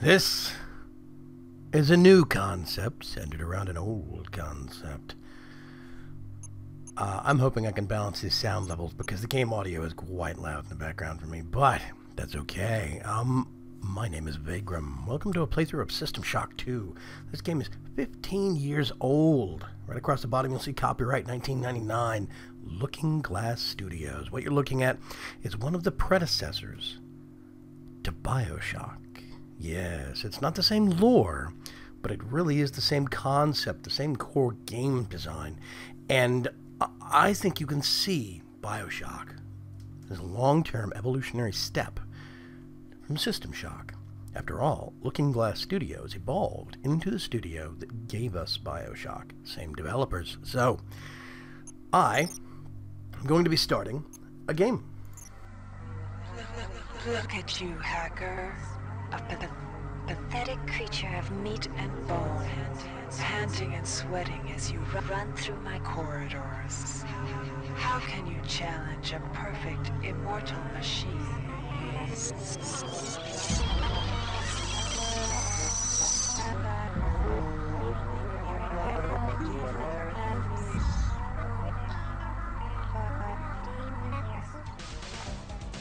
This is a new concept centered around an old concept. I'm hoping I can balance these sound levels because the game audio is quite loud in the background for me, but that's okay. My name is Vaygrim. Welcome to a playthrough of System Shock 2. This game is 15 years old. Right across the bottom you'll see copyright 1999, Looking Glass Studios. What you're looking at is one of the predecessors to BioShock. Yes, it's not the same lore, but it really is the same concept, the same core game design. And I think you can see BioShock as a long-term evolutionary step from System Shock. After all, Looking Glass Studios evolved into the studio that gave us BioShock. Same developers. So, I am going to be starting a game. Look at you, hacker. A pathetic creature of meat and bone, panting and sweating as you run through my corridors. How can you challenge a perfect, immortal machine?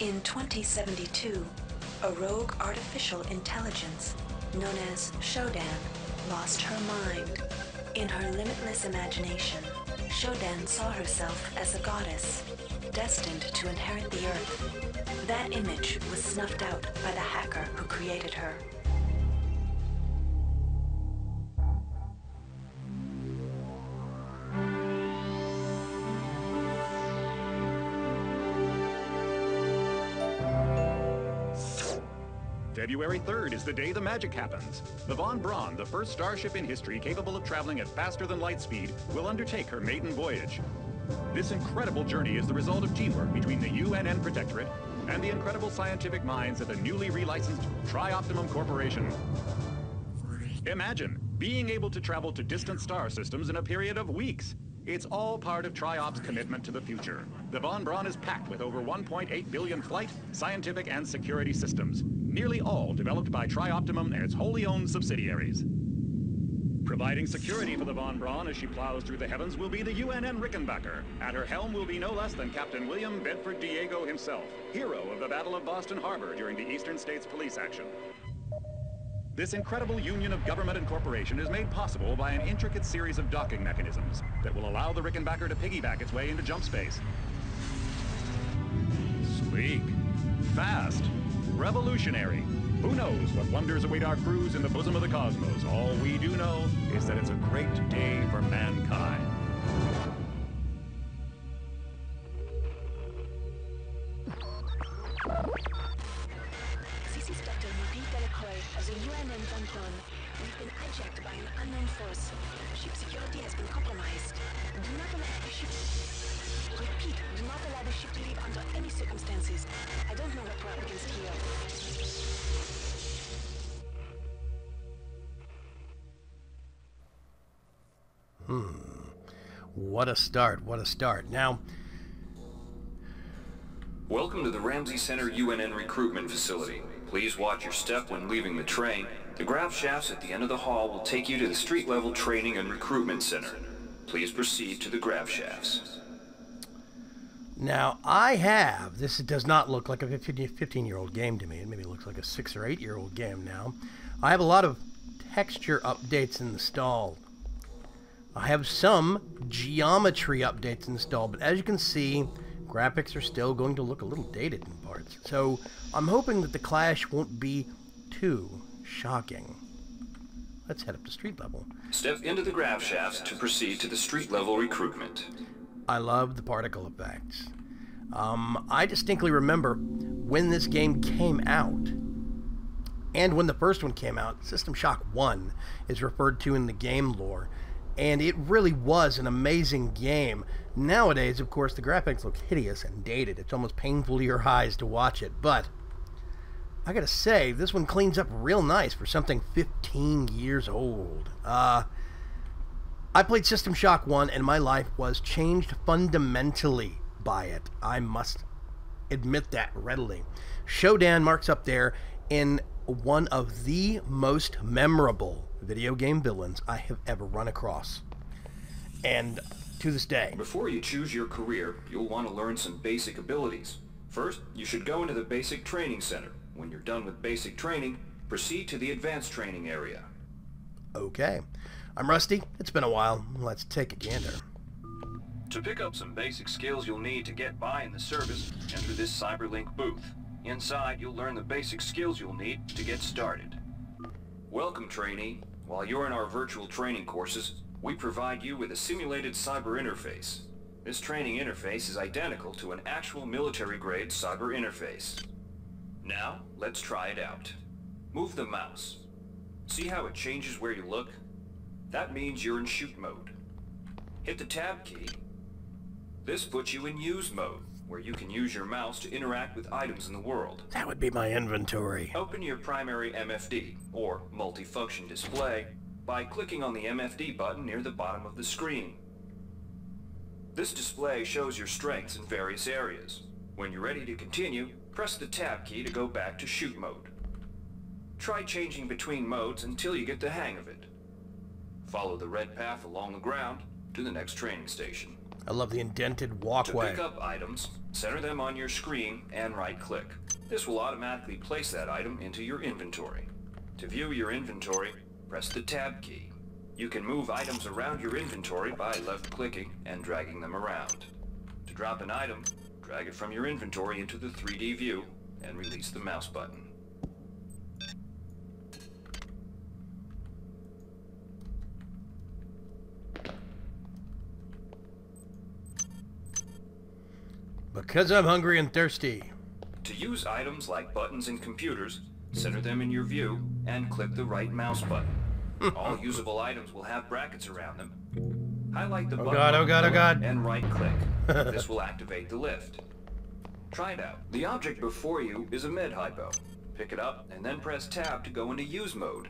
In 2072, a rogue artificial intelligence, known as Shodan, lost her mind. In her limitless imagination, Shodan saw herself as a goddess, destined to inherit the earth. That image was snuffed out by the hacker who created her. February 3rd is the day the magic happens. The Von Braun, the first starship in history capable of traveling at faster than light speed, will undertake her maiden voyage. This incredible journey is the result of teamwork between the UNN Protectorate and the incredible scientific minds at the newly relicensed Tri-Optimum Corporation. Imagine being able to travel to distant star systems in a period of weeks. It's all part of Tri-Op's commitment to the future. The Von Braun is packed with over 1.8 billion flight, scientific, and security systems, nearly all developed by Tri-Optimum and its wholly owned subsidiaries. Providing security for the Von Braun as she plows through the heavens will be the UNN Rickenbacker. At her helm will be no less than Captain William Bedford Diego himself, hero of the Battle of Boston Harbor during the Eastern States Police action. This incredible union of government and corporation is made possible by an intricate series of docking mechanisms that will allow the Rickenbacker to piggyback its way into jump space. Sleek, fast, revolutionary. Who knows what wonders await our crews in the bosom of the cosmos? All we do know is that it's a great day for mankind. As a UNN Von Braun, we've been hijacked by an unknown force. Ship security has been compromised. Do not allow the ship... Repeat, do not allow the ship to leave under any circumstances. I don't know what we're up against here. What a start, what a start. Now... Welcome to the Ramsey Center UNN recruitment facility. Please watch your step when leaving the train. The grav shafts at the end of the hall will take you to the street-level training and recruitment center. Please proceed to the grav shafts. Now, this does not look like a 15-year-old game to me. It maybe looks like a 6 or 8-year-old game now. I have a lot of texture updates installed. I have some geometry updates installed, but as you can see, graphics are still going to look a little dated in parts. So I'm hoping that the clash won't be too shocking. Let's head up to street level. Step into the grav shafts to proceed to the street level recruitment. I love the particle effects. I distinctly remember when this game came out, and when the first one came out, System Shock 1 is referred to in the game lore. And it really was an amazing game. Nowadays, of course, the graphics look hideous and dated. It's almost painful to your eyes to watch it. But I gotta say, this one cleans up real nice for something 15 years old. I played System Shock 1, and my life was changed fundamentally by it. I must admit that readily. Shodan marks up there in one of the most memorable video game villains I have ever run across. And to this day. Before you choose your career, you'll want to learn some basic abilities. First, you should go into the basic training center. When you're done with basic training, proceed to the advanced training area. Okay. I'm Rusty. It's been a while. Let's take a gander. To pick up some basic skills you'll need to get by in the service, enter this Cyberlink booth. Inside, you'll learn the basic skills you'll need to get started. Welcome, trainee. While you're in our virtual training courses, we provide you with a simulated cyber interface. This training interface is identical to an actual military-grade cyber interface. Now, let's try it out. Move the mouse. See how it changes where you look? That means you're in shoot mode. Hit the tab key. This puts you in use mode, where you can use your mouse to interact with items in the world. That would be my inventory. Open your primary MFD, or multifunction display, by clicking on the MFD button near the bottom of the screen. This display shows your strengths in various areas. When you're ready to continue, press the tab key to go back to shoot mode. Try changing between modes until you get the hang of it. Follow the red path along the ground to the next training station. I love the indented walkway. To pick up items, center them on your screen and right-click. This will automatically place that item into your inventory. To view your inventory, press the tab key. You can move items around your inventory by left-clicking and dragging them around. To drop an item, drag it from your inventory into the 3D view and release the mouse button. Because I'm hungry and thirsty. To use items like buttons in computers, center them in your view and click the right mouse button. All usable items will have brackets around them. Highlight the button oh God. and right-click. This will activate the lift. Try it out. The object before you is a med hypo. Pick it up and then press tab to go into use mode.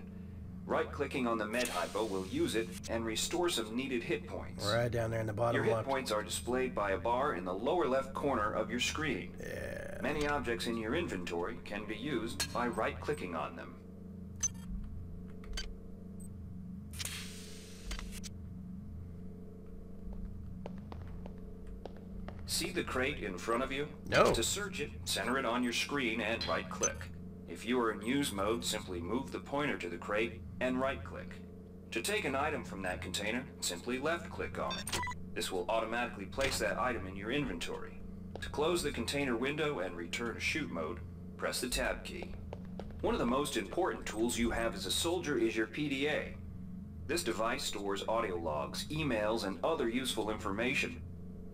Right-clicking on the med hypo will use it and restore some needed hit points. Right down there in the bottom Your hit left. points are displayed by a bar in the lower left corner of your screen. Yeah. Many objects in your inventory can be used by right-clicking on them. See the crate in front of you? No. To search it, center it on your screen and right-click. If you are in use mode, simply move the pointer to the crate and right-click. To take an item from that container, simply left-click on it. This will automatically place that item in your inventory. To close the container window and return to shoot mode, press the tab key. One of the most important tools you have as a soldier is your PDA. This device stores audio logs, emails, and other useful information.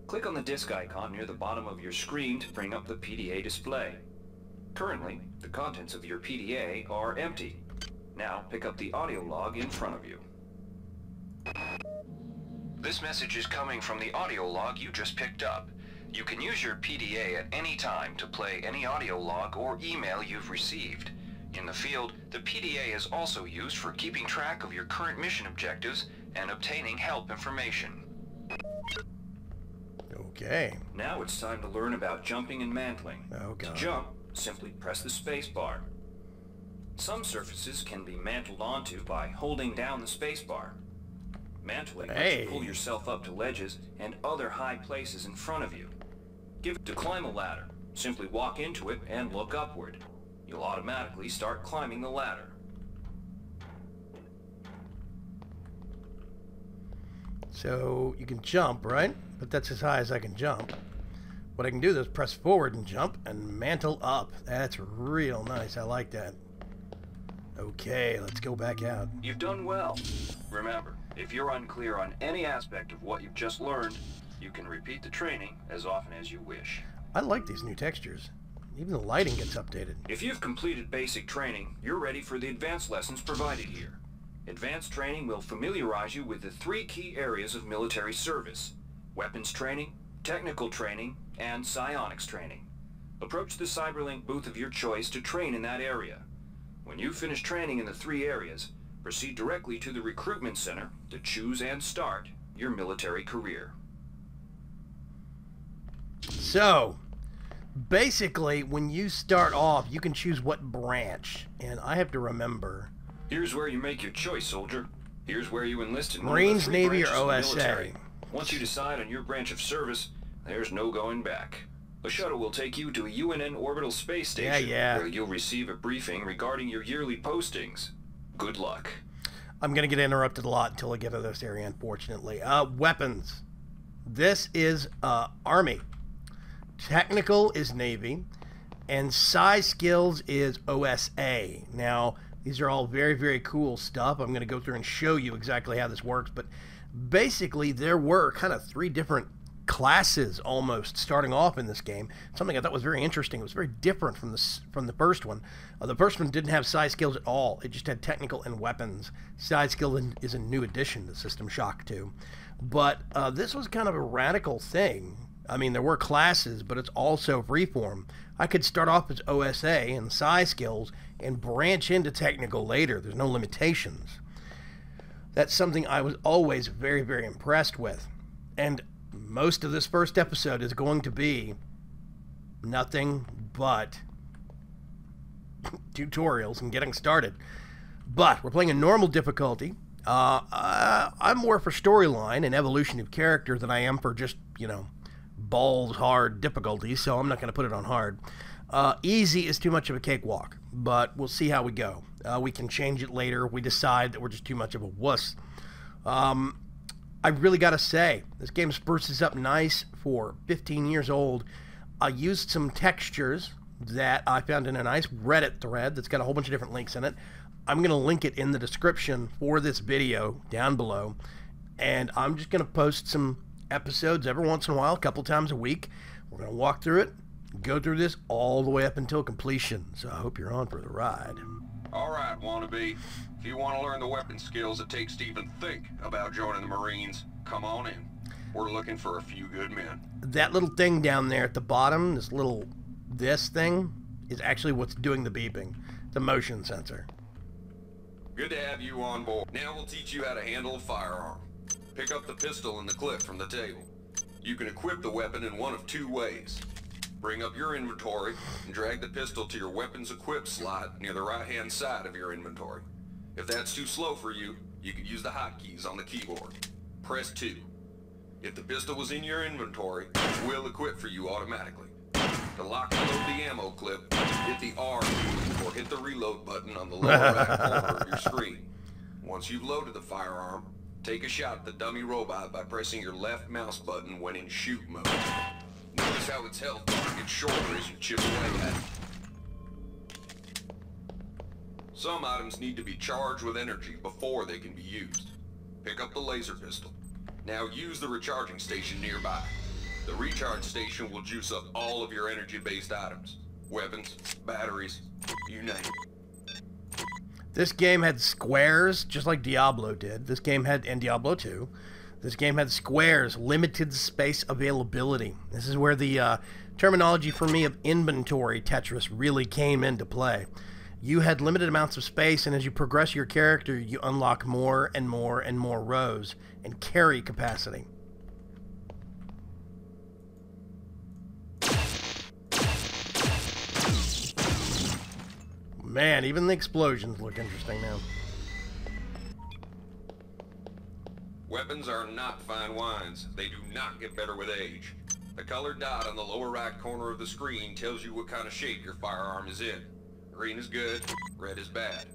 Click on the disk icon near the bottom of your screen to bring up the PDA display. Currently, the contents of your PDA are empty. Now pick up the audio log in front of you. This message is coming from the audio log you just picked up. You can use your PDA at any time to play any audio log or email you've received. In the field, the PDA is also used for keeping track of your current mission objectives and obtaining help information. Okay. Now it's time to learn about jumping and mantling. Oh, God. To jump, simply press the space bar. Some surfaces can be mantled onto by holding down the space bar. Mantling lets you pull yourself up to ledges and other high places in front of you. To climb a ladder, simply walk into it and look upward. You'll automatically start climbing the ladder. So you can jump, right? But that's as high as I can jump. What I can do is press forward and jump and mantle up. That's real nice. I like that. Okay, let's go back out. You've done well. Remember, if you're unclear on any aspect of what you've just learned, you can repeat the training as often as you wish. I like these new textures. Even the lighting gets updated. If you've completed basic training, you're ready for the advanced lessons provided here. Advanced training will familiarize you with the 3 key areas of military service: weapons training, technical training, and psionics training. Approach the Cyberlink booth of your choice to train in that area. When you finish training in the 3 areas, proceed directly to the recruitment center to choose and start your military career. So, Basically, when you start off, you can choose what branch, and I have to remember. Here's where you make your choice, soldier. Here's where you enlist in Marines, one of the three Navy, or branches of the OSA. military. Once you decide on your branch of service, there's no going back. A shuttle will take you to a UNN orbital space station, Yeah. where you'll receive a briefing regarding your yearly postings. Good luck. I'm going to get interrupted a lot until I get to this area, unfortunately. Weapons. This is Army. Technical is Navy. And Psi Skills is OSA. Now, these are all very, very cool stuff. I'm going to go through and show you exactly how this works. But basically, there were kind of three different classes almost starting off in this game. Something I thought was very interesting. It was very different from the first one. The first one didn't have Psi Skills at all. It just had technical and weapons. Psi Skill is a new addition to System Shock 2. But this was kind of a radical thing. I mean, there were classes, but it's also freeform. I could start off as OSA and Psi Skills and branch into technical later. There's no limitations. That's something I was always very, very impressed with. And most of this first episode is going to be nothing but tutorials and getting started. But we're playing a normal difficulty. I'm more for storyline and evolution of character than I am for just, balls hard difficulty, so I'm not going to put it on hard. Easy is too much of a cakewalk, but we'll see how we go. We can change it later if we decide that we're just too much of a wuss. I really got to say, this game spruces up nice for 15 years old. I used some textures that I found in a nice Reddit thread that's got a whole bunch of different links in it. I'm going to link it in the description for this video down below. And I'm just going to post some episodes every once in a while, a couple times a week. We're going to walk through it, go through this all the way up until completion. So I hope you're on for the ride. Alright, wannabe. If you want to learn the weapon skills it takes to even think about joining the Marines, come on in. We're looking for a few good men. That little thing down there at the bottom, this thing, is actually what's doing the beeping. The motion sensor. Good to have you on board. Now we'll teach you how to handle a firearm. Pick up the pistol and the clip from the table. You can equip the weapon in one of two ways. Bring up your inventory and drag the pistol to your weapons equip slot near the right-hand side of your inventory. If that's too slow for you, you can use the hotkeys on the keyboard. Press 2. If the pistol was in your inventory, it will equip for you automatically. To lock and load the ammo clip, hit the R key or hit the reload button on the lower right corner of your screen. Once you've loaded the firearm, take a shot at the dummy robot by pressing your left mouse button when in shoot mode. Notice how its health bar gets shorter as you chip away at it. Some items need to be charged with energy before they can be used. Pick up the laser pistol. Now use the recharging station nearby. The recharge station will juice up all of your energy-based items. Weapons, batteries, you name it. This game had squares, just like Diablo did. This game had, and Diablo 2, this game had squares, limited space availability. This is where the terminology for me of inventory Tetris really came into play. You had limited amounts of space, and as you progress your character, you unlock more and more and more rows and carry capacity. Man, even the explosions look interesting now. Weapons are not fine wines. They do not get better with age. The colored dot on the lower right corner of the screen tells you what kind of shape your firearm is in. Green is good, red is bad.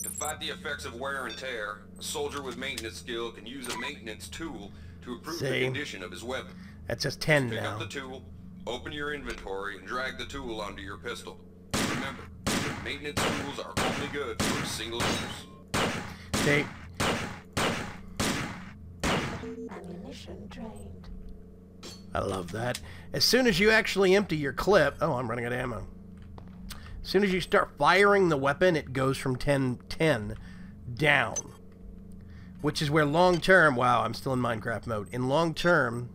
To fight the effects of wear and tear, a soldier with maintenance skill can use a maintenance tool to improve the condition of his weapon. That says 10 Pick now. up the tool, open your inventory, and drag the tool onto your pistol. Remember, maintenance tools are only good for a single use. Okay. Ammunition drained. I love that. As soon as you actually empty your clip... Oh, I'm running out of ammo. As soon as you start firing the weapon, it goes from 10 down. Which is where long term... Wow, I'm still in Minecraft mode. In long term...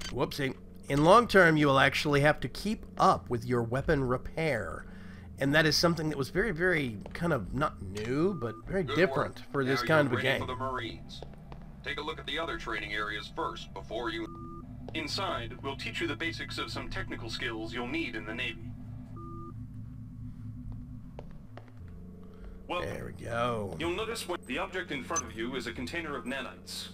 Whoopsie. In long term, you will actually have to keep up with your weapon repair. And that is something that was very, very kind of not new, but very different for this kind of a game. For the Marines. take a look at the other training areas first before you... Inside, we'll teach you the basics of some technical skills you'll need in the Navy. Well, There we go. you'll notice when the object in front of you is a container of nanites.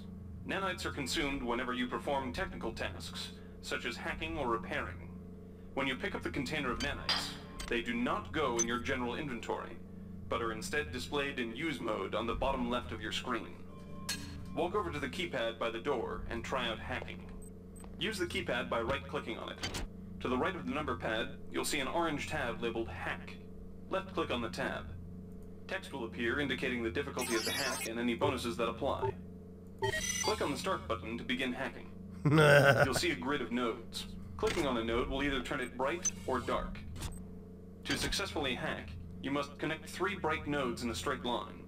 Nanites are consumed whenever you perform technical tasks, such as hacking or repairing. When you pick up the container of nanites, they do not go in your general inventory, but are instead displayed in use mode on the bottom left of your screen. Walk over to the keypad by the door and try out hacking. Use the keypad by right-clicking on it. To the right of the number pad, you'll see an orange tab labeled Hack. Left-click on the tab. Text will appear indicating the difficulty of the hack and any bonuses that apply. Click on the Start button to begin hacking. You'll see a grid of nodes. Clicking on a node will either turn it bright or dark. To successfully hack, you must connect 3 bright nodes in a straight line.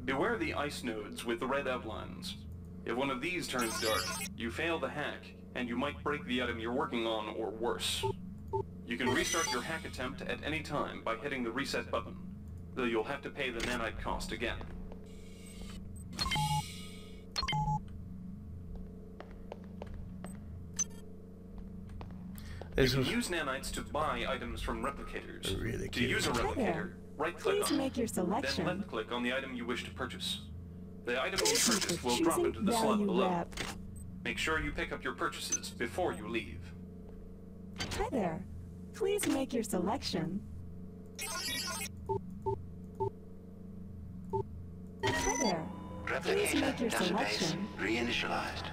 Beware the ice nodes with the red outlines. If one of these turns dark, you fail the hack, and you might break the item you're working on or worse. You can restart your hack attempt at any time by hitting the reset button, though you'll have to pay the nanite cost again. You can use nanites to buy items from replicators. Really to use a replicator, right-click Please on make your it, then selection. left-click on the item you wish to purchase. The item you Thank you purchase for will drop choosing into the slot Value below. Rep. Make sure you pick up your purchases before you leave. Hi there. Please make your selection. Hi there. Please make your selection. Reinitialized.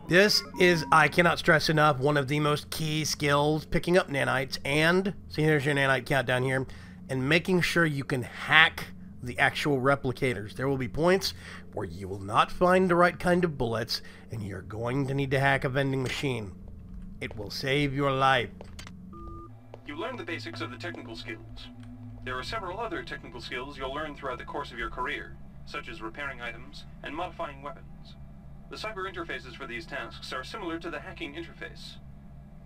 This is, I cannot stress enough, one of the most key skills, picking up nanites and, see here's your nanite count down here, and making sure you can hack the actual replicators. There will be points where you will not find the right kind of bullets, and you're going to need to hack a vending machine. It will save your life. You learned the basics of the technical skills. There are several other technical skills you'll learn throughout the course of your career, such as repairing items and modifying weapons. The cyber interfaces for these tasks are similar to the hacking interface.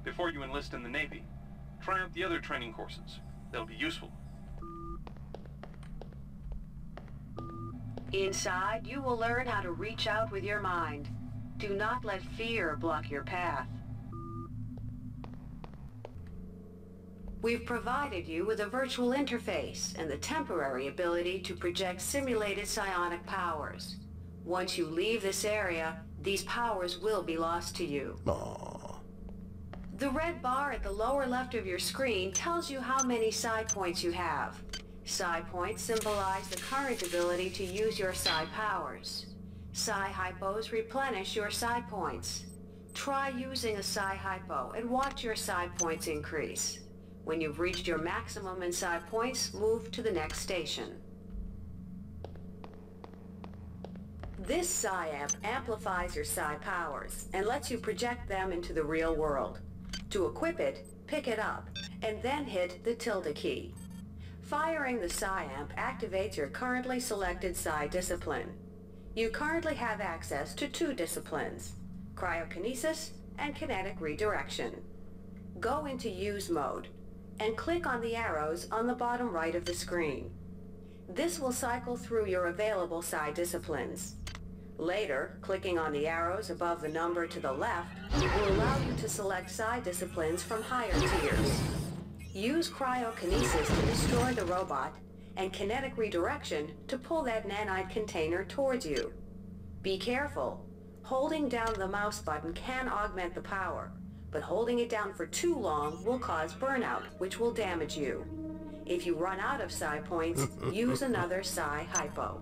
Before you enlist in the Navy, try out the other training courses. They'll be useful. Inside, you will learn how to reach out with your mind. Do not let fear block your path. We've provided you with a virtual interface and the temporary ability to project simulated psionic powers. Once you leave this area, these powers will be lost to you. Aww. The red bar at the lower left of your screen tells you how many psi points you have. Psi points symbolize the current ability to use your psi powers. Psi hypos replenish your psi points. Try using a psi hypo and watch your psi points increase. When you've reached your maximum in psi points, move to the next station. This psi amp amplifies your psi powers and lets you project them into the real world. To equip it, pick it up, and then hit the tilde key. Firing the psi amp activates your currently selected psi discipline. You currently have access to 2 disciplines, cryokinesis and kinetic redirection. Go into use mode and click on the arrows on the bottom right of the screen. This will cycle through your available psi disciplines. Later, clicking on the arrows above the number to the left will allow you to select psi disciplines from higher tiers. Use cryokinesis to destroy the robot, and kinetic redirection to pull that nanite container towards you. Be careful. Holding down the mouse button can augment the power, but holding it down for too long will cause burnout, which will damage you. If you run out of psi points, use another psi hypo.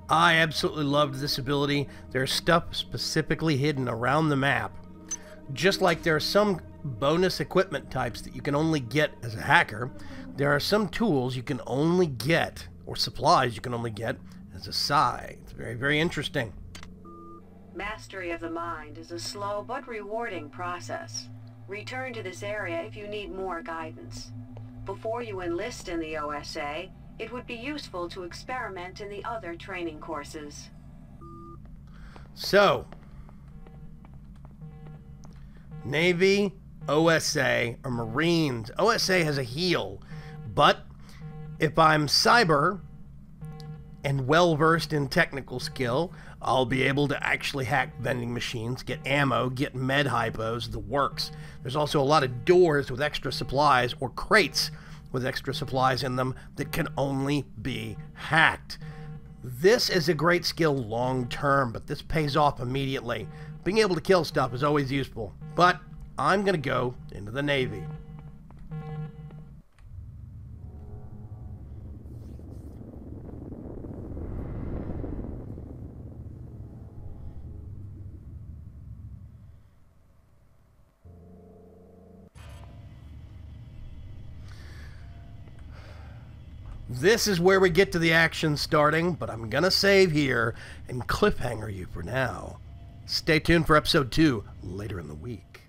I absolutely loved this ability. There's stuff specifically hidden around the map. Just like there are some bonus equipment types that you can only get as a hacker, there are some tools you can only get, or supplies you can only get, as a psi. It's very, very interesting. Mastery of the mind is a slow but rewarding process. Return to this area if you need more guidance. Before you enlist in the OSA, it would be useful to experiment in the other training courses. So, Navy, OSA, or Marines. OSA has a heal, but If I'm cyber and well-versed in technical skill, I'll be able to actually hack vending machines, get ammo, get med hypos, the works. There's also a lot of doors with extra supplies, or crates with extra supplies in them, that can only be hacked. This is a great skill long-term, but this pays off immediately. Being able to kill stuff is always useful, but I'm going to go into the Navy. This is where we get to the action starting, but I'm going to save here and cliffhanger you for now. Stay tuned for episode 2 later in the week.